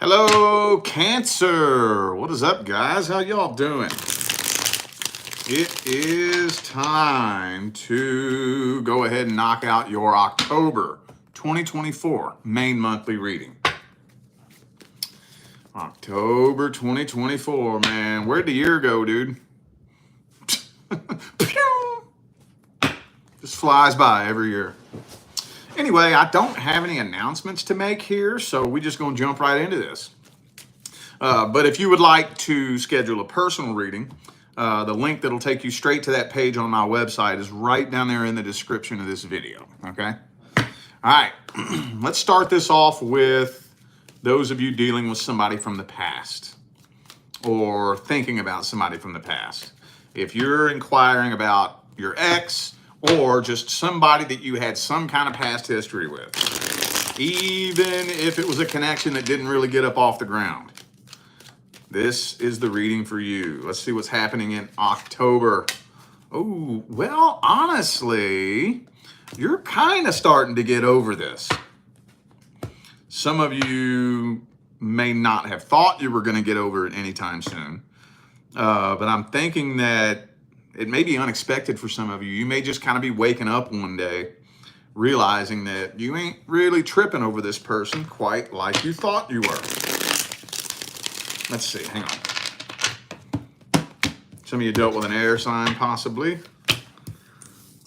Hello, Cancer. What is up, guys? How y'all doing? It is time to go ahead and knock out your October 2024 main monthly reading. October 2024, man. Where'd the year go, dude? Just flies by every year. Anyway, I don't have any announcements to make here, so we're just going to jump right into this. But if you would like to schedule a personal reading, the link that'll take you straight to that page on my website is right down there in the description of this video, okay? All right, let's start this off with those of you dealing with somebody from the past or thinking about somebody from the past. If you're inquiring about your ex, or just somebody that you had some kind of past history with, even if it was a connection that didn't really get up off the ground, this is the reading for you. Let's see what's happening in October. Oh, well, honestly, you're kind of starting to get over this. Some of you may not have thought you were going to get over it anytime soon, but I'm thinking that it may be unexpected for some of you. You may just kind of be waking up one day realizing that you ain't really tripping over this person quite like you thought you were. Let's see, hang on. Some of you dealt with an air sign, possibly.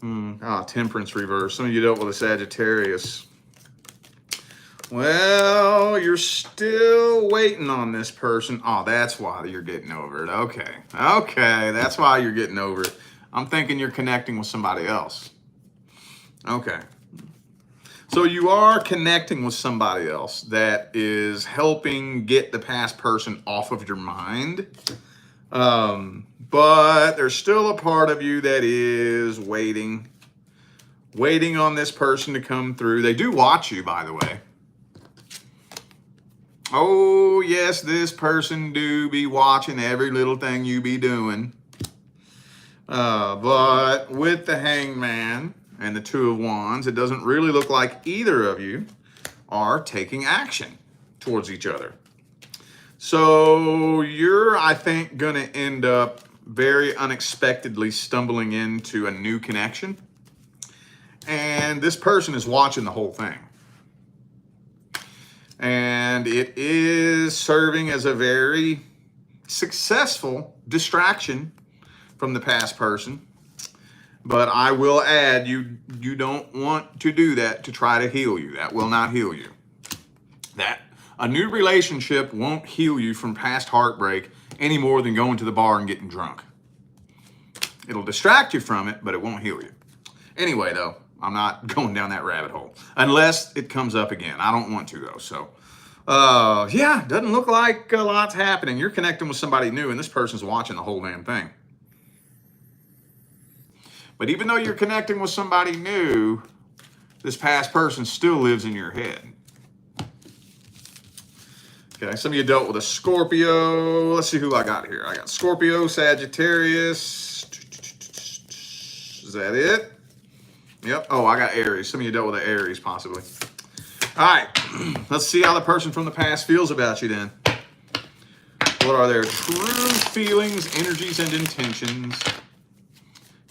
Temperance reverse. Some of you dealt with a Sagittarius. Well, you're still waiting on this person. Oh, that's why you're getting over it. Okay, that's why you're getting over it. I'm thinking you're connecting with somebody else. Okay. So you are connecting with somebody else that is helping get the past person off of your mind. But there's still a part of you that is waiting on this person to come through. They do watch you, by the way. Oh, yes, this person do be watching every little thing you be doing. But with the Hangman and the Two of Wands, it doesn't really look like either of you are taking action towards each other. So you're, I think, going to end up very unexpectedly stumbling into a new connection. And this person is watching the whole thing. And it is serving as a very successful distraction from the past person. But I will add, you don't want to do that to try to heal you. That will not heal you. That a new relationship won't heal you from past heartbreak any more than going to the bar and getting drunk. It'll distract you from it, but it won't heal you. Anyway, though, I'm not going down that rabbit hole unless it comes up again. I don't want to, though. So, yeah, doesn't look like a lot's happening. You're connecting with somebody new, and this person's watching the whole damn thing. But even though you're connecting with somebody new, this past person still lives in your head. Okay, some of you dealt with a Scorpio. Let's see who I got here. I got Scorpio, Sagittarius. Is that it? Yep. Oh, I got Aries. Some of you dealt with an Aries, possibly. All right. Let's see how the person from the past feels about you then. What are their true feelings, energies, and intentions?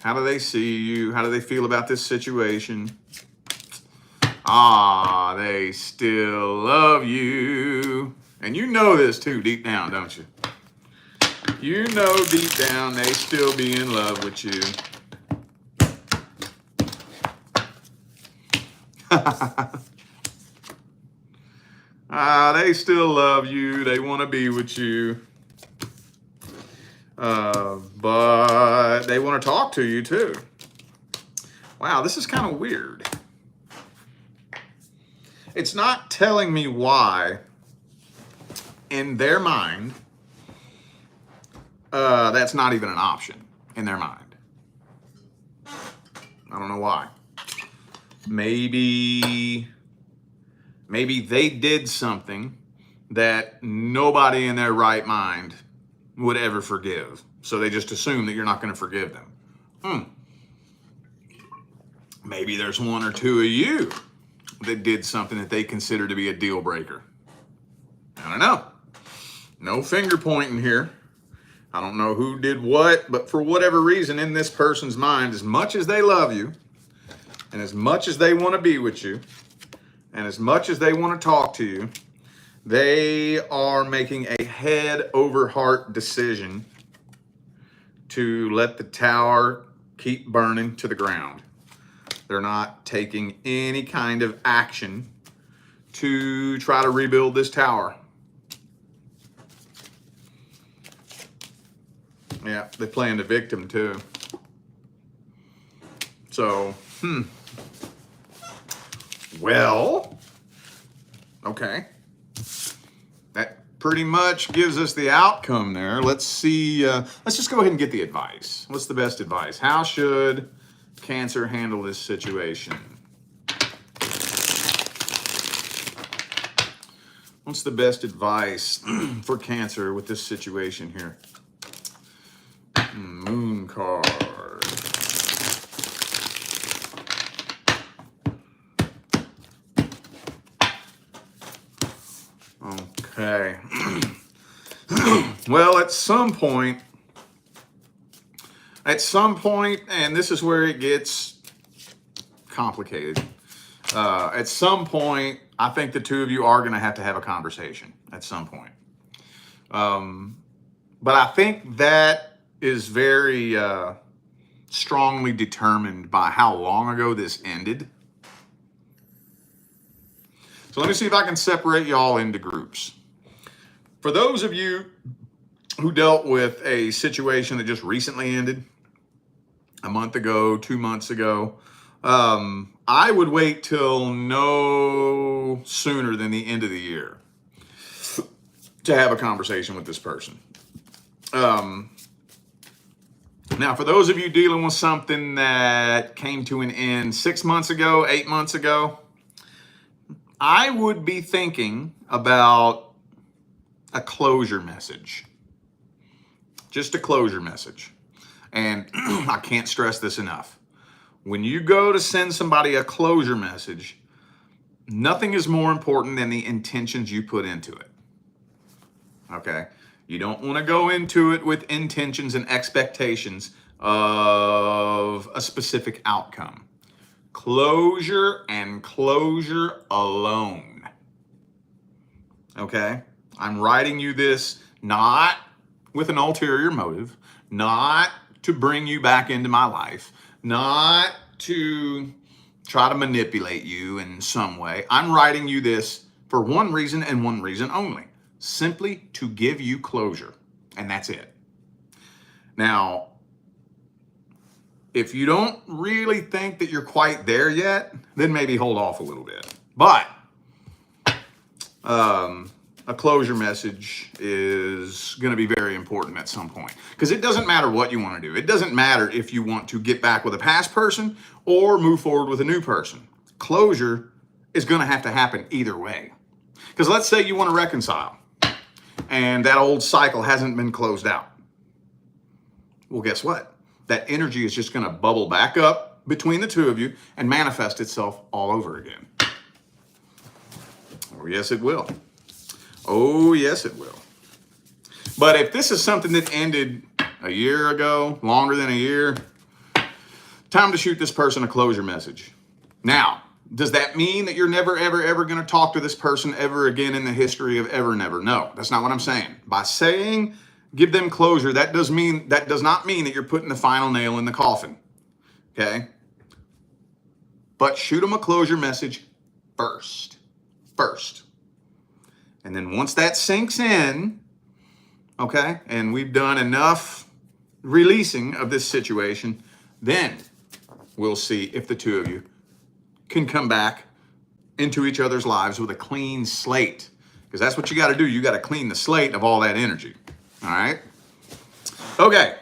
How do they see you? How do they feel about this situation? Ah, they still love you. And you know this too, deep down, don't you? You know deep down they still be in love with you. They still love you. They want to be with you. But they want to talk to you too. Wow, this is kind of weird. It's not telling me why, in their mind, that's not even an option in their mind. I don't know why. Maybe they did something that nobody in their right mind would ever forgive. So they just assume that you're not going to forgive them. Maybe there's one or two of you that did something that they consider to be a deal breaker. I don't know. No finger pointing here. I don't know who did what, but for whatever reason in this person's mind, as much as they love you, and as much as they want to be with you, and as much as they want to talk to you, they are making a head over heart decision to let the tower keep burning to the ground. They're not taking any kind of action to try to rebuild this tower. Yeah, they playing the victim too. So, well, okay. That pretty much gives us the outcome there. Let's see, let's just go ahead and get the advice. What's the best advice? How should Cancer handle this situation? What's the best advice for Cancer with this situation here? Moon card. Okay. Well, at some point, and this is where it gets complicated. At some point, I think the two of you are going to have a conversation at some point. But I think that is very strongly determined by how long ago this ended. So let me see if I can separate y'all into groups. For those of you who dealt with a situation that just recently ended, a month ago, 2 months ago, I would wait till no sooner than the end of the year to have a conversation with this person. Now, for those of you dealing with something that came to an end 6 months ago, 8 months ago, I would be thinking about a closure message. Just a closure message. And I can't stress this enough. When you go to send somebody a closure message, nothing is more important than the intentions you put into it. Okay? You don't want to go into it with intentions and expectations of a specific outcome. Closure and closure alone. Okay? I'm writing you this not with an ulterior motive, not to bring you back into my life, not to try to manipulate you in some way. I'm writing you this for one reason and one reason only. Simply to give you closure, and that's it. Now, if you don't really think that you're quite there yet, then maybe hold off a little bit. But a closure message is going to be very important at some point, because it doesn't matter what you want to do. It doesn't matter if you want to get back with a past person or move forward with a new person. Closure is going to have to happen either way. Because let's say you want to reconcile, and that old cycle hasn't been closed out. Well, guess what? That energy is just going to bubble back up between the two of you and manifest itself all over again. Oh, yes, it will. Oh, yes, it will. But if this is something that ended a year ago, longer than a year, time to shoot this person a closure message. Now, does that mean that you're never, ever, ever going to talk to this person ever again in the history of ever, never? No, that's not what I'm saying. By saying give them closure, that does not mean that you're putting the final nail in the coffin. Okay? But shoot them a closure message first. And then once that sinks in, okay, and we've done enough releasing of this situation, then we'll see if the two of you can come back into each other's lives with a clean slate. Because that's what you got to do. You got to clean the slate of all that energy. All right? Okay.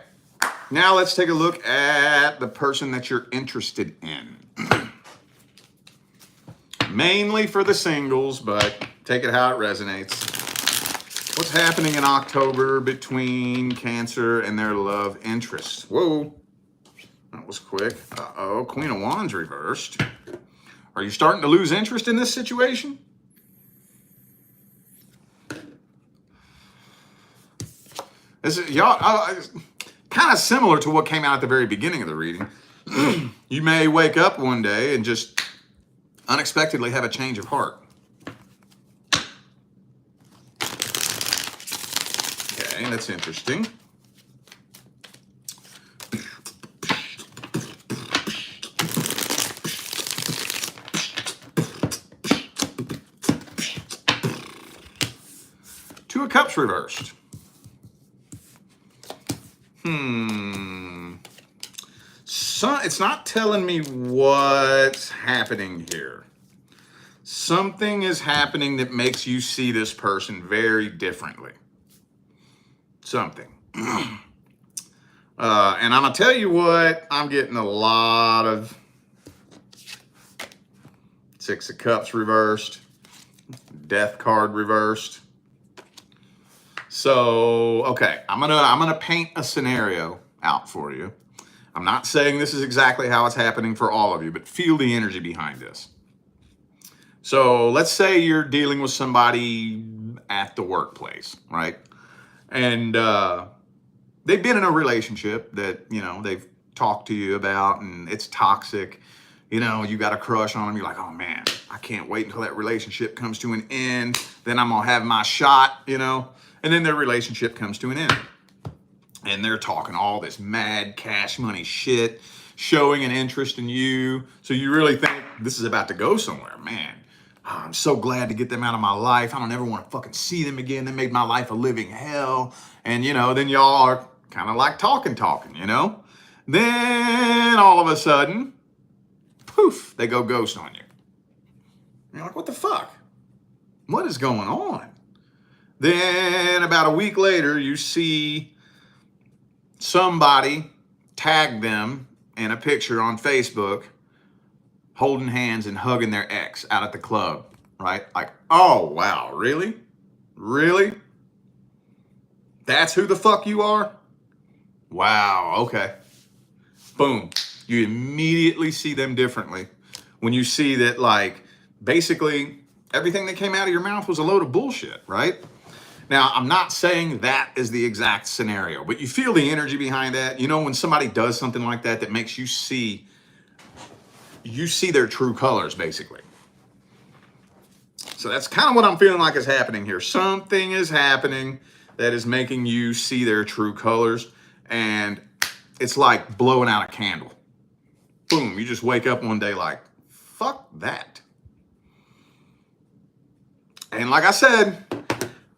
Now let's take a look at the person that you're interested in. Mainly for the singles, but take it how it resonates. What's happening in October between Cancer and their love interest? Whoa. That was quick. Uh-oh. Queen of Wands reversed. Are you starting to lose interest in this situation? This is y'all kind of similar to what came out at the very beginning of the reading. You may wake up one day and just unexpectedly have a change of heart. Okay, that's interesting. Two of Cups reversed. It's not telling me what's happening here. Something is happening that makes you see this person very differently. Something. And I'm going to tell you what, I'm getting a lot of Six of Cups reversed, Death card reversed. So, okay, I'm gonna paint a scenario out for you. I'm not saying this is exactly how it's happening for all of you, but feel the energy behind this. So let's say you're dealing with somebody at the workplace, right? And they've been in a relationship that, you know, they've talked to you about and it's toxic. You know, you got a crush on them. You're like, oh man, I can't wait until that relationship comes to an end. Then I'm gonna have my shot, you know? And then their relationship comes to an end. And they're talking all this mad cash money shit, showing an interest in you. So you really think this is about to go somewhere. Man, I'm so glad to get them out of my life. I don't ever want to fucking see them again. They made my life a living hell. And, you know, then y'all are kind of like talking, you know? Then all of a sudden, poof, they go ghost on you. And you're like, what the fuck? What is going on? Then about a week later, you see somebody tag them in a picture on Facebook holding hands and hugging their ex out at the club, right? Like, oh, wow, really? Really? That's who the fuck you are? Wow, okay. Boom. You immediately see them differently when you see that, like, basically everything that came out of your mouth was a load of bullshit, right? Now, I'm not saying that is the exact scenario, but you feel the energy behind that. You know, when somebody does something like that, that makes you see their true colors, basically. So that's kind of what I'm feeling like is happening here. Something is happening that is making you see their true colors, and it's like blowing out a candle. Boom, you just wake up one day like, fuck that. And like I said,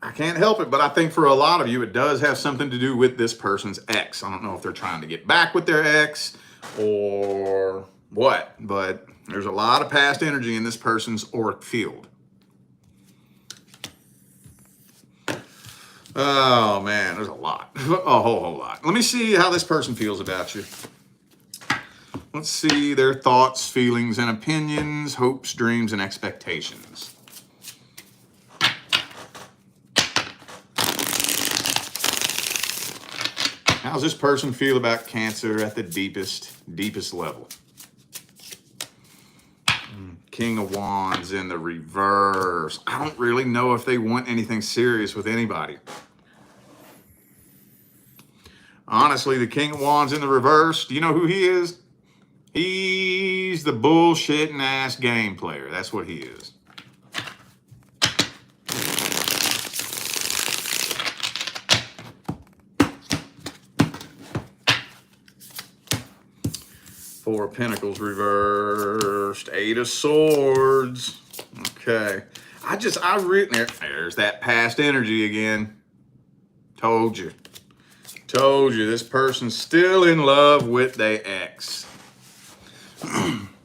I can't help it, but I think for a lot of you, it does have something to do with this person's ex. I don't know if they're trying to get back with their ex or what, but there's a lot of past energy in this person's auric field. Oh man, there's a lot, a whole lot. Let me see how this person feels about you. Let's see their thoughts, feelings, and opinions, hopes, dreams, and expectations. How's this person feel about Cancer at the deepest level? King of Wands in the reverse. I don't really know if they want anything serious with anybody. Honestly, the King of Wands in the reverse, do you know who he is? He's the bullshitting ass game player. That's what he is. Four of Pentacles reversed. Eight of Swords. Okay. There's that past energy again. Told you. This person's still in love with their ex.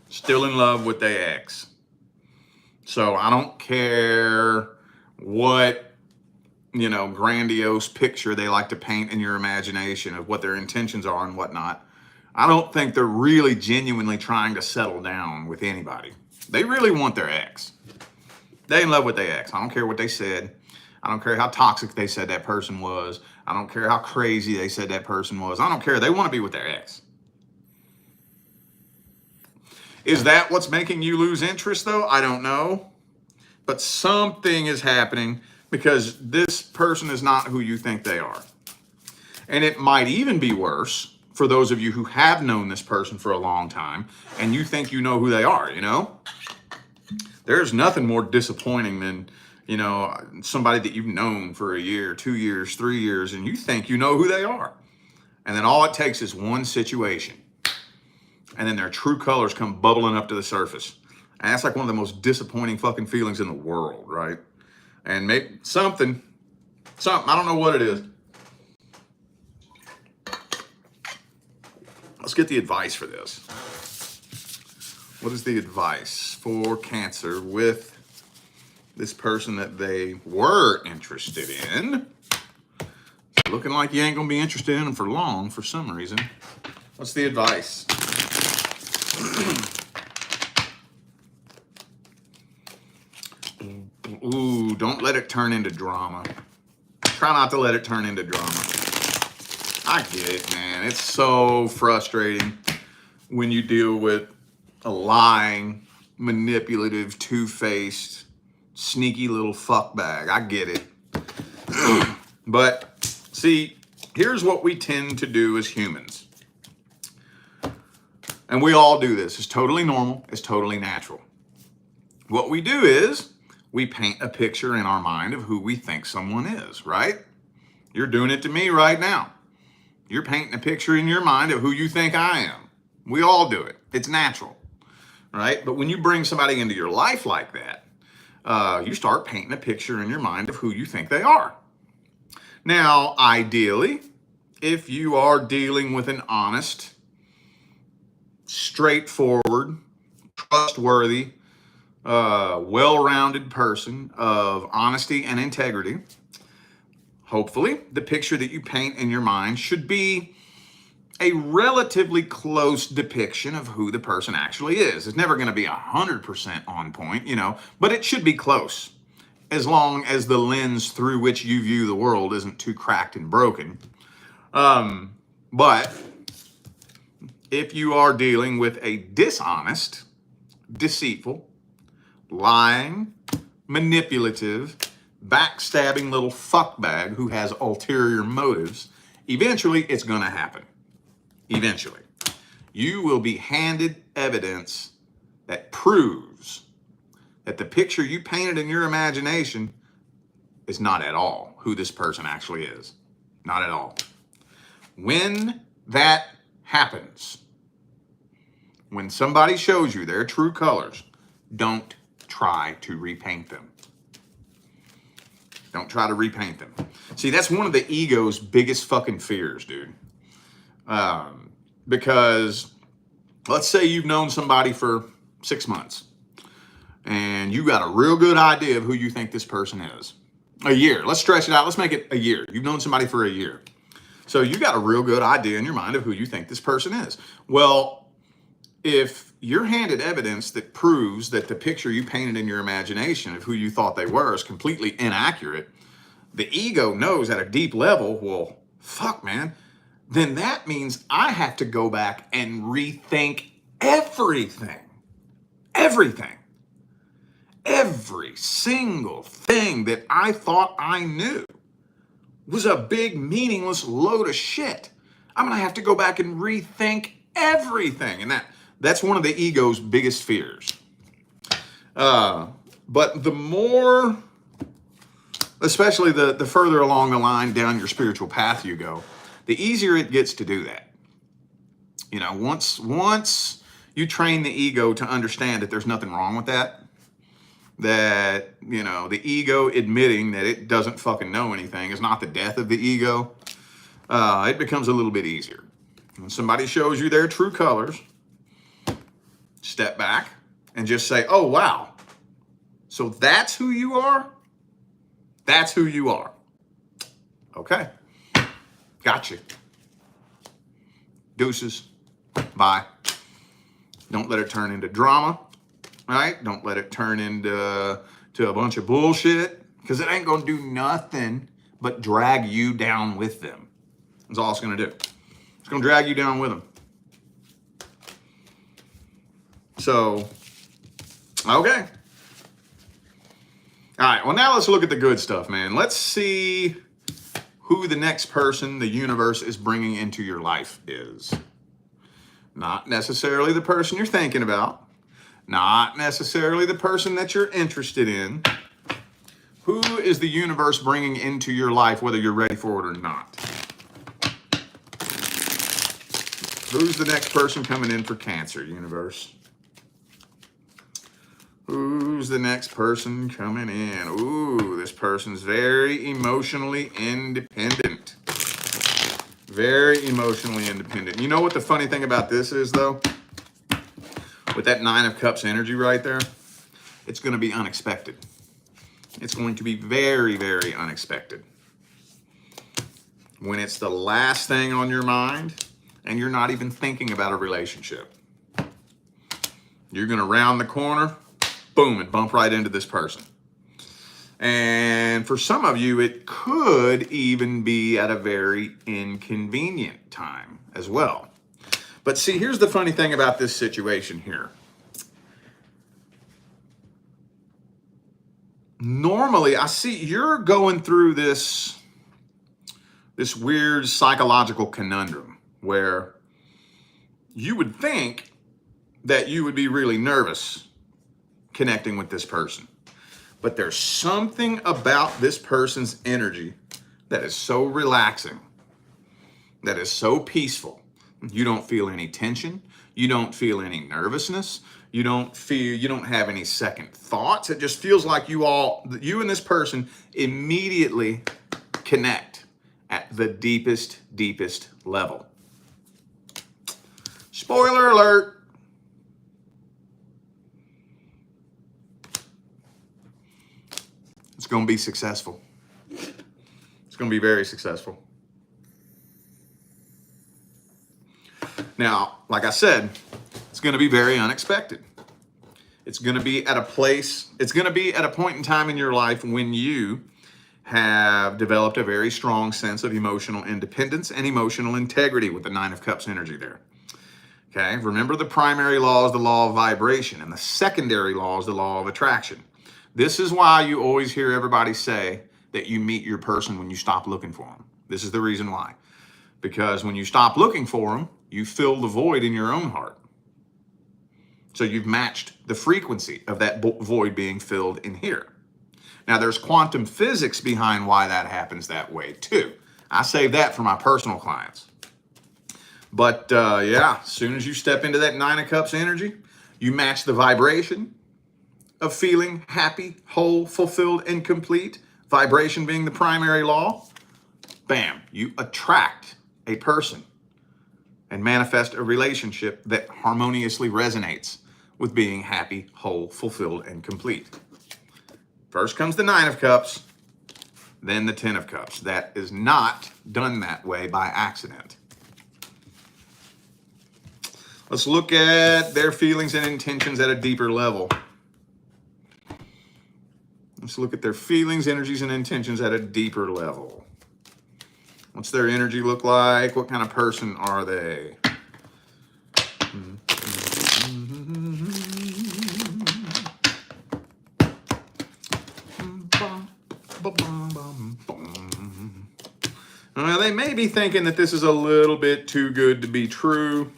Still in love with their ex. So I don't care what, you know, grandiose picture they like to paint in your imagination of what their intentions are and whatnot. I don't think they're really genuinely trying to settle down with anybody. They really want their ex. They in love with their ex. I don't care what they said. I don't care how toxic they said that person was. I don't care how crazy they said that person was. I don't care. They want to be with their ex. Is that what's making you lose interest, though? I don't know. But something is happening because this person is not who you think they are. And it might even be worse for those of you who have known this person for a long time and you think you know who they are, you know? There's nothing more disappointing than, somebody that you've known for a year, 2 years, 3 years, and you think you know who they are. And then all it takes is one situation. And then their true colors come bubbling up to the surface. And that's like one of the most disappointing fucking feelings in the world, right? And maybe something, I don't know what it is. Let's get the advice for this. What is the advice for Cancer with this person that they were interested in? It's looking like you ain't gonna be interested in them for long for some reason. What's the advice? Ooh, don't let it turn into drama. Try not to let it turn into drama. I get it, man. It's so frustrating when you deal with a lying, manipulative, two-faced, sneaky little fuckbag. I get it. But see, here's what we tend to do as humans. And we all do this. It's totally normal. It's totally natural. What we do is we paint a picture in our mind of who we think someone is, right? You're doing it to me right now. You're painting a picture in your mind of who you think I am. We all do it. It's natural, right? But when you bring somebody into your life like that, you start painting a picture in your mind of who you think they are. Now, ideally, if you are dealing with an honest, straightforward, trustworthy, well-rounded person of honesty and integrity, hopefully the picture that you paint in your mind should be a relatively close depiction of who the person actually is. It's never going to be 100% on point, but it should be close, as long as the lens through which you view the world isn't too cracked and broken. But if you are dealing with a dishonest, deceitful, lying, manipulative, backstabbing little fuckbag who has ulterior motives, eventually it's going to happen. Eventually. You will be handed evidence that proves that the picture you painted in your imagination is not at all who this person actually is. Not at all. When that happens, when somebody shows you their true colors, don't try to repaint them. Don't try to repaint them. See, that's one of the ego's biggest fucking fears, dude. Because let's say you've known somebody for 6 months and you got a real good idea of who you think this person is. A year. Let's stretch it out. Let's make it a year. You've known somebody for a year. So you got a real good idea in your mind of who you think this person is. Well, if you're handed evidence that proves that the picture you painted in your imagination of who you thought they were is completely inaccurate, the ego knows at a deep level, well, fuck, man, then that means I have to go back and rethink everything. Everything. Every single thing that I thought I knew was a big, meaningless load of shit. I'm going to have to go back and rethink everything. And that's one of the ego's biggest fears. But the more, especially the further along the line down your spiritual path you go, the easier it gets to do that. Once you train the ego to understand that there's nothing wrong with that, the ego admitting that it doesn't fucking know anything is not the death of the ego, it becomes a little bit easier. When somebody shows you their true colors, step back and just say, oh, wow. So that's who you are? That's who you are. Okay. Gotcha. Deuces. Bye. Don't let it turn into drama, right? Don't let it turn into a bunch of bullshit, because it ain't going to do nothing but drag you down with them. That's all it's going to do. It's going to drag you down with them. So, okay. All right, well, now let's look at the good stuff, man. Let's see who the next person the universe is bringing into your life is. Not necessarily the person you're thinking about, not necessarily the person that you're interested in. Who is the universe bringing into your life, whether you're ready for it or not? Who's the next person coming in for Cancer, universe? Who's the next person coming in? Ooh, this person's very emotionally independent. Very emotionally independent. You know what the funny thing about this is, though? With that Nine of Cups energy right there, it's going to be unexpected. It's going to be very, very unexpected. When it's the last thing on your mind and you're not even thinking about a relationship. You're going to round the corner, boom, and bump right into this person. And for some of you, it could even be at a very inconvenient time as well. But see, here's the funny thing about this situation here. Normally, I see you're going through this weird psychological conundrum where you would think that you would be really nervous connecting with this person. But there's something about this person's energy that is so relaxing, that is so peaceful. You don't feel any tension. You don't feel any nervousness. You don't have any second thoughts. It just feels like you and this person immediately connect at the deepest, deepest level. Spoiler alert. It's going to be successful. It's going to be very successful. Now, like I said, it's going to be very unexpected. It's going to be at a point in time in your life when you have developed a very strong sense of emotional independence and emotional integrity with the Nine of Cups energy there. Okay, remember the primary law is the law of vibration, and the secondary law is the law of attraction. This is why you always hear everybody say that you meet your person when you stop looking for them. This is the reason why. Because when you stop looking for them, you fill the void in your own heart. So you've matched the frequency of that void being filled in here. Now there's quantum physics behind why that happens that way too. I save that for my personal clients. But yeah, as soon as you step into that Nine of Cups energy, you match the vibration of feeling happy, whole, fulfilled, and complete. Vibration being the primary law. Bam, you attract a person and manifest a relationship that harmoniously resonates with being happy, whole, fulfilled, and complete. First comes the Nine of Cups, then the Ten of Cups. That is not done that way by accident. Let's look at their feelings and intentions at a deeper level. Let's look at their feelings, energies, and intentions at a deeper level. What's their energy look like? What kind of person are they? They may be thinking that this is a little bit too good to be true.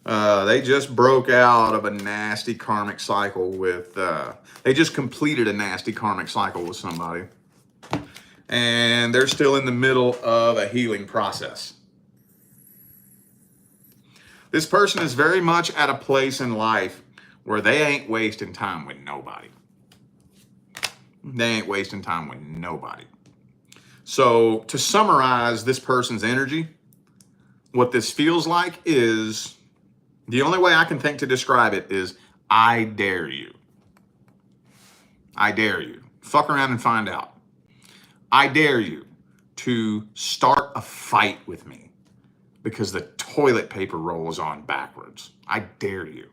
They just broke out of a nasty karmic cycle with, they just completed a nasty karmic cycle with somebody. And they're still in the middle of a healing process. This person is very much at a place in life where they ain't wasting time with nobody. They ain't wasting time with nobody. So to summarize this person's energy, what this feels like is, the only way I can think to describe it is, I dare you. I dare you. Fuck around and find out. I dare you to start a fight with me because the toilet paper roll is on backwards. I dare you.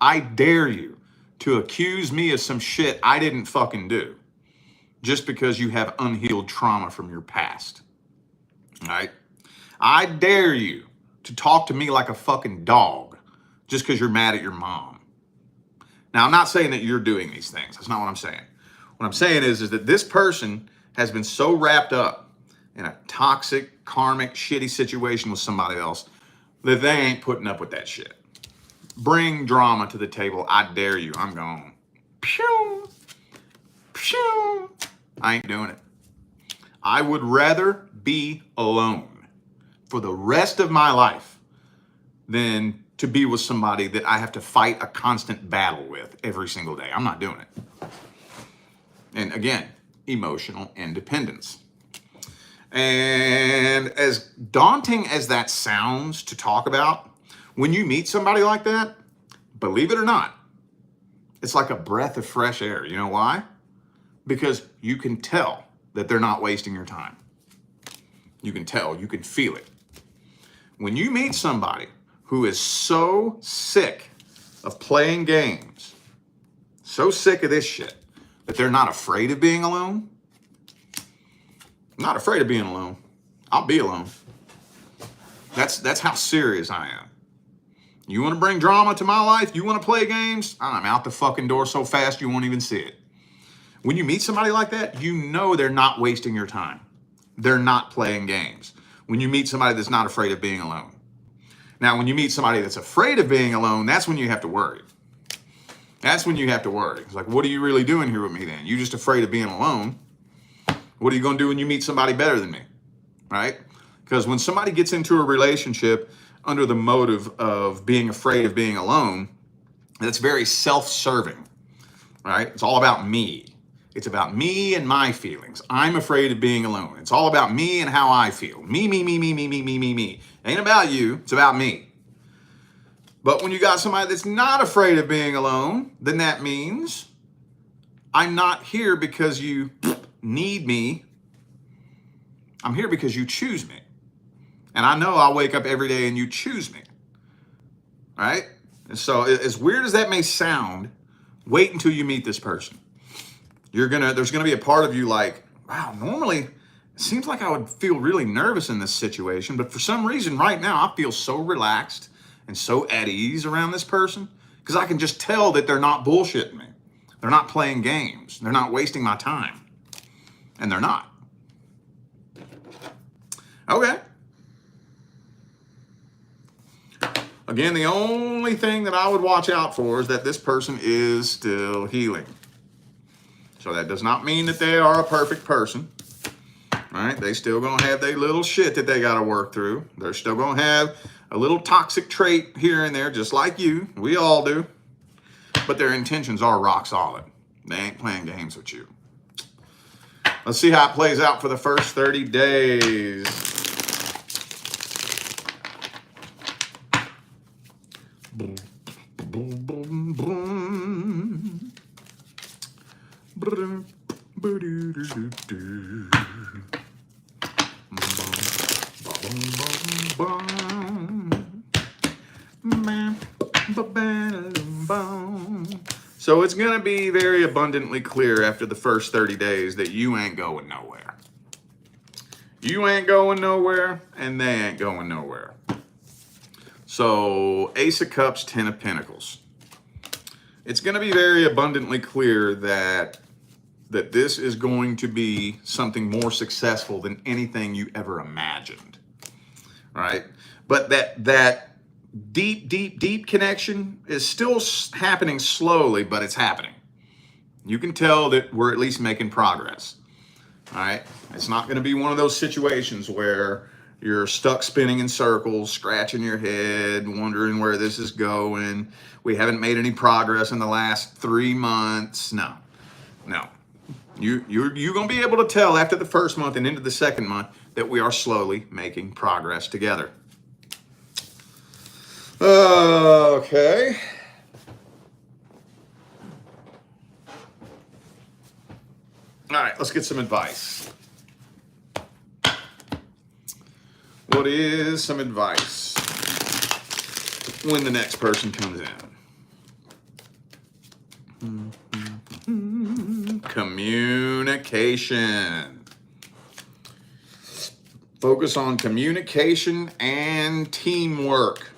I dare you to accuse me of some shit I didn't fucking do just because you have unhealed trauma from your past. All right? I dare you to talk to me like a fucking dog just because you're mad at your mom. Now, I'm not saying that you're doing these things. That's not what I'm saying. What I'm saying is that this person has been so wrapped up in a toxic, karmic, shitty situation with somebody else that they ain't putting up with that shit. Bring drama to the table. I dare you. I'm gone. Pew! Pew! I ain't doing it. I would rather be alone for the rest of my life than to be with somebody that I have to fight a constant battle with every single day. I'm not doing it. And again, emotional independence. And as daunting as that sounds to talk about, when you meet somebody like that, believe it or not, it's like a breath of fresh air. You know why? Because you can tell that they're not wasting your time. You can tell, you can feel it. When you meet somebody who is so sick of playing games, so sick of this shit, that they're not afraid of being alone, I'm not afraid of being alone. I'll be alone. That's how serious I am. You want to bring drama to my life? You want to play games? I'm out the fucking door so fast you won't even see it. When you meet somebody like that, you know they're not wasting your time. They're not playing games. When you meet somebody that's not afraid of being alone. Now, when you meet somebody that's afraid of being alone, that's when you have to worry. That's when you have to worry. It's like, what are you really doing here with me then? You just afraid of being alone. What are you going to do when you meet somebody better than me? Right? Because when somebody gets into a relationship under the motive of being afraid of being alone, that's very self-serving. Right? It's all about me. It's about me and my feelings. I'm afraid of being alone. It's all about me and how I feel. Me. It ain't about you. It's about me. But when you got somebody that's not afraid of being alone, then that means I'm not here because you need me. I'm here because you choose me. And I know I'll wake up every day and you choose me. Right? And so as weird as that may sound, wait until you meet this person. There's gonna be a part of you like, wow, normally it seems like I would feel really nervous in this situation, but for some reason right now I feel so relaxed and so at ease around this person because I can just tell that they're not bullshitting me. They're not playing games. They're not wasting my time. And they're not. Okay. Again, the only thing that I would watch out for is that this person is still healing. So that does not mean that they are a perfect person, right? They still gonna have their little shit that they gotta work through. They're still gonna have a little toxic trait here and there, just like you. We all do. But their intentions are rock solid. They ain't playing games with you. Let's see how it plays out for the first 30 days. Boom, boom, boom, boom. So it's going to be very abundantly clear after the first 30 days that you ain't going nowhere. You ain't going nowhere, and they ain't going nowhere. So Ace of Cups, Ten of Pentacles. It's going to be very abundantly clear that this is going to be something more successful than anything you ever imagined, right? But that deep connection is still happening slowly, but it's happening. You can tell that we're at least making progress, all right? It's not going to be one of those situations where you're stuck spinning in circles, scratching your head, wondering where this is going. We haven't made any progress in the last 3 months. No. You're going to be able to tell after the first month and into the second month that we are slowly making progress together. Okay. All right, let's get some advice. What is some advice when the next person comes in? Communication. Focus on communication and teamwork.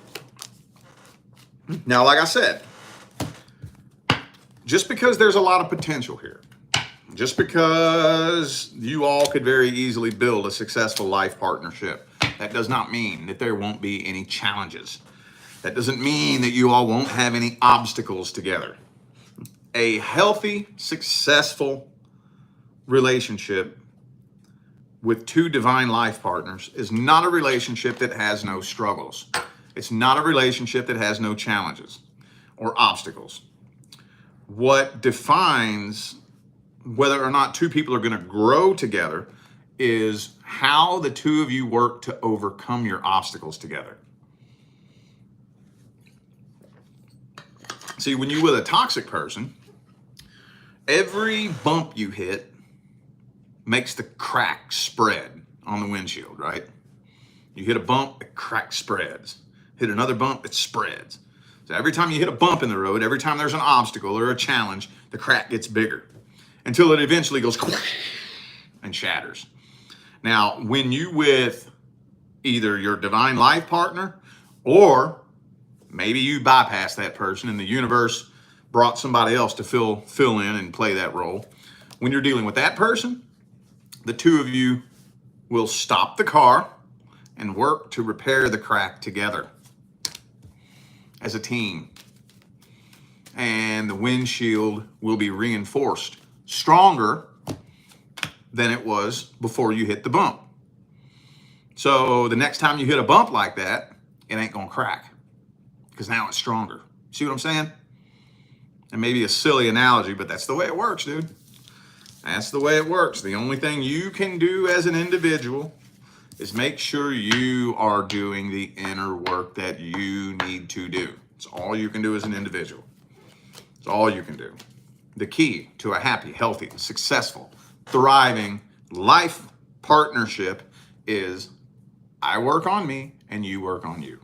Now, like I said, just because there's a lot of potential here, Just because you all could very easily build a successful life partnership, that does not mean that there won't be any challenges. That doesn't mean that you all won't have any obstacles together. A healthy, successful relationship with two divine life partners is not a relationship that has no struggles. It's not a relationship that has no challenges or obstacles. What defines whether or not two people are going to grow together is how the two of you work to overcome your obstacles together. See, when you're with a toxic person, every bump you hit makes the crack spread on the windshield, right? You hit a bump, the crack spreads. Hit another bump, it spreads. So every time you hit a bump in the road, every time there's an obstacle or a challenge, the crack gets bigger until it eventually goes and shatters. Now, when you with either your divine life partner, or maybe you bypass that person and the universe brought somebody else to fill in and play that role. When you're dealing with that person, the two of you will stop the car and work to repair the crack together as a team. And the windshield will be reinforced, stronger than it was before you hit the bump. So the next time you hit a bump like that, it ain't gonna crack because now it's stronger. See what I'm saying? And maybe a silly analogy, but that's the way it works, dude. That's the way it works. The only thing you can do as an individual is make sure you are doing the inner work that you need to do. It's all you can do as an individual. It's all you can do. The key to a happy, healthy, successful, thriving life partnership is I work on me and you work on you.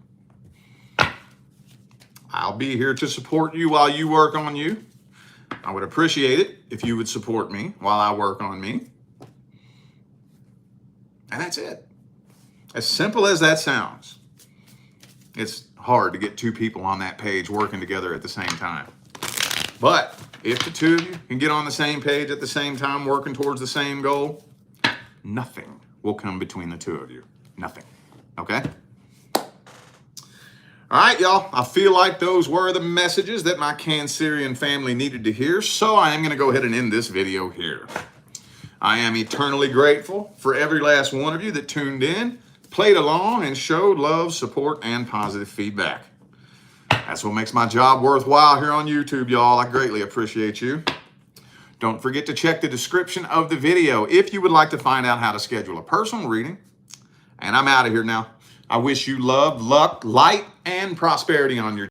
I'll be here to support you while you work on you. I would appreciate it if you would support me while I work on me. And that's it. As simple as that sounds. It's hard to get two people on that page working together at the same time. But if the two of you can get on the same page at the same time, working towards the same goal, nothing will come between the two of you. Nothing. Okay? All right, y'all. I feel like those were the messages that my Cancerian family needed to hear, so I am going to go ahead and end this video here. I am eternally grateful for every last one of you that tuned in, played along, and showed love, support, and positive feedback. That's what makes my job worthwhile here on YouTube, y'all. I greatly appreciate you. Don't forget to check the description of the video if you would like to find out how to schedule a personal reading. And I'm out of here now. I wish you love, luck, light, and prosperity on your